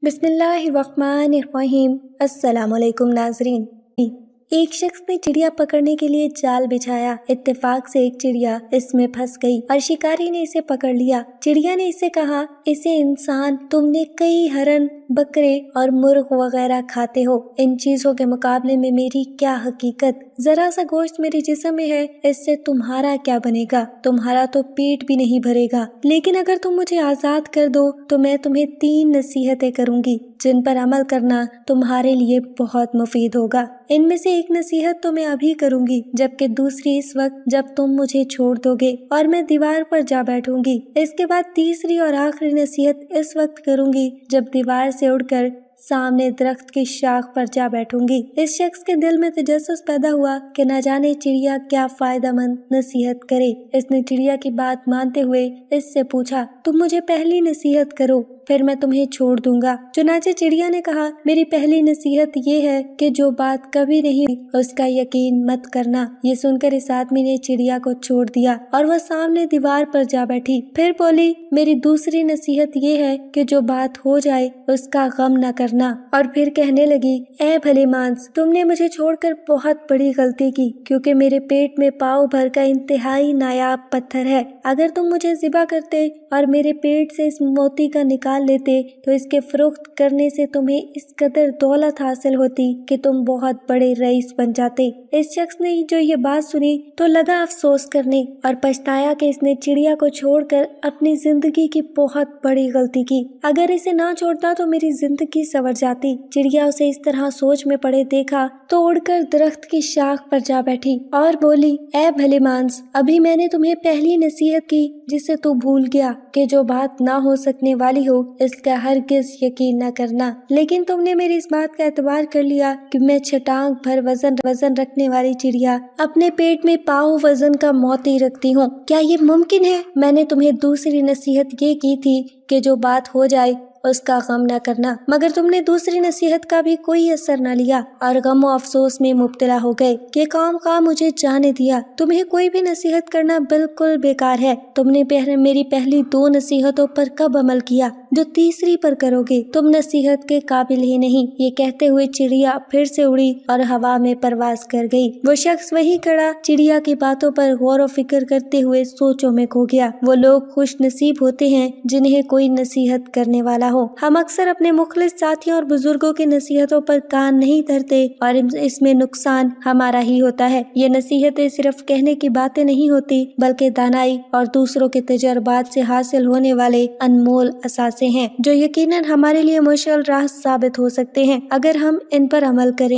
بسم اللہ الرحمن الرحیم۔ السلام علیکم ناظرین۔ ایک شخص نے چڑیا پکڑنے کے لیے جال بچھایا۔ اتفاق سے ایک چڑیا اس میں پھنس گئی اور شکاری نے اسے پکڑ لیا۔ چڑیا نے اسے کہا، اسے انسان تم نے کئی ہرن، بکرے اور مرغ وغیرہ کھاتے ہو، ان چیزوں کے مقابلے میں میری کیا حقیقت، ذرا سا گوشت میرے جسم میں ہے، اس سے تمہارا کیا بنے گا، تمہارا تو پیٹ بھی نہیں بھرے گا، لیکن اگر تم مجھے آزاد کر دو تو میں تمہیں 3 نصیحتیں کروں گی جن پر عمل کرنا تمہارے لیے بہت مفید ہوگا۔ ان میں سے ایک نصیحت تو میں ابھی کروں گی، جبکہ دوسری اس وقت جب تم مجھے چھوڑ دو گے اور میں دیوار پر جا بیٹھوں گی۔ اس کے بعد تیسری اور آخری نصیحت اس وقت کروں گی جب دیوار سے اڑ کر سامنے درخت کی شاخ پر جا بیٹھوں گی۔ اس شخص کے دل میں تجسس پیدا ہوا کہ نہ جانے چڑیا کیا فائدہ مند نصیحت کرے۔ اس نے چڑیا کی بات مانتے ہوئے اس سے پوچھا، تم مجھے پہلی نصیحت کرو، پھر میں تمہیں چھوڑ دوں گا۔ چنانچہ چڑیا نے کہا، میری پہلی نصیحت یہ ہے کہ جو بات کبھی نہیں ہوئی اس کا یقین مت کرنا۔ یہ سن کر اس آدمی نے چڑیا کو چھوڑ دیا اور وہ سامنے دیوار پر جا بیٹھی۔ پھر بولی، میری دوسری نصیحت یہ ہے کہ جو بات ہو جائے اس کا غم نہ کرنا۔ اور پھر کہنے لگی، اے بھلے مانس، تم نے مجھے چھوڑ کر بہت بڑی غلطی کی، کیونکہ میرے پیٹ میں پاؤ بھر کا انتہائی نایاب پتھر ہے۔ اگر تم مجھے ذبح کرتے اور میرے پیٹ سے اس موتی کا نکال لیتے تو اس کے فروخت کرنے سے تمہیں اس قدر دولت حاصل ہوتی کہ تم بہت بڑے رئیس بن جاتے۔ اس شخص نے جو یہ بات سنی تو لگا افسوس کرنے اور پچھتایا کہ اس نے چڑیا کو چھوڑ کر اپنی زندگی کی بہت بڑی غلطی کی۔ اگر اسے نہ چھوڑتا تو میری زندگی سنور جاتی۔ چڑیا اسے اس طرح سوچ میں پڑے دیکھا تو اڑ کر درخت کی شاخ پر جا بیٹھی اور بولی، اے بھلے مانس، ابھی میں نے تمہیں پہلی نصیحت کی جسے تو بھول گیا کہ جو بات نہ ہو سکنے والی ہو اس کا ہرگز یقین نہ کرنا، لیکن تم نے میری اس بات کا اعتبار کر لیا کہ میں چھٹانگ بھر وزن رکھنے والی چڑیا اپنے پیٹ میں پاؤ وزن کا موتی رکھتی ہوں۔ کیا یہ ممکن ہے؟ میں نے تمہیں دوسری نصیحت یہ کی تھی کہ جو بات ہو جائے اس کا غم نہ کرنا، مگر تم نے دوسری نصیحت کا بھی کوئی اثر نہ لیا اور غم و افسوس میں مبتلا ہو گئے کہ کام خواہ مجھے جانے دیا۔ تمہیں کوئی بھی نصیحت کرنا بالکل بیکار ہے۔ تم نے میری پہلی 2 نصیحتوں پر کب عمل کیا جو تیسری پر کرو گے؟ تم نصیحت کے قابل ہی نہیں۔ یہ کہتے ہوئے چڑیا پھر سے اڑی اور ہوا میں پرواز کر گئی۔ وہ شخص وہیں کھڑا چڑیا کی باتوں پر غور و فکر کرتے ہوئے سوچوں میں کھو گیا۔ وہ لوگ خوش نصیب ہوتے ہیں جنہیں کوئی نصیحت کرنے والا ہو۔ ہم اکثر اپنے مخلص ساتھیوں اور بزرگوں کی نصیحتوں پر کان نہیں دھرتے اور اس میں نقصان ہمارا ہی ہوتا ہے۔ یہ نصیحتیں صرف کہنے کی باتیں نہیں ہوتی بلکہ دانائی اور دوسروں کے تجربات سے حاصل ہونے والے انمول اثاثے ہیں جو یقیناً ہمارے لیے مشعل راہ ثابت ہو سکتے ہیں اگر ہم ان پر عمل کریں۔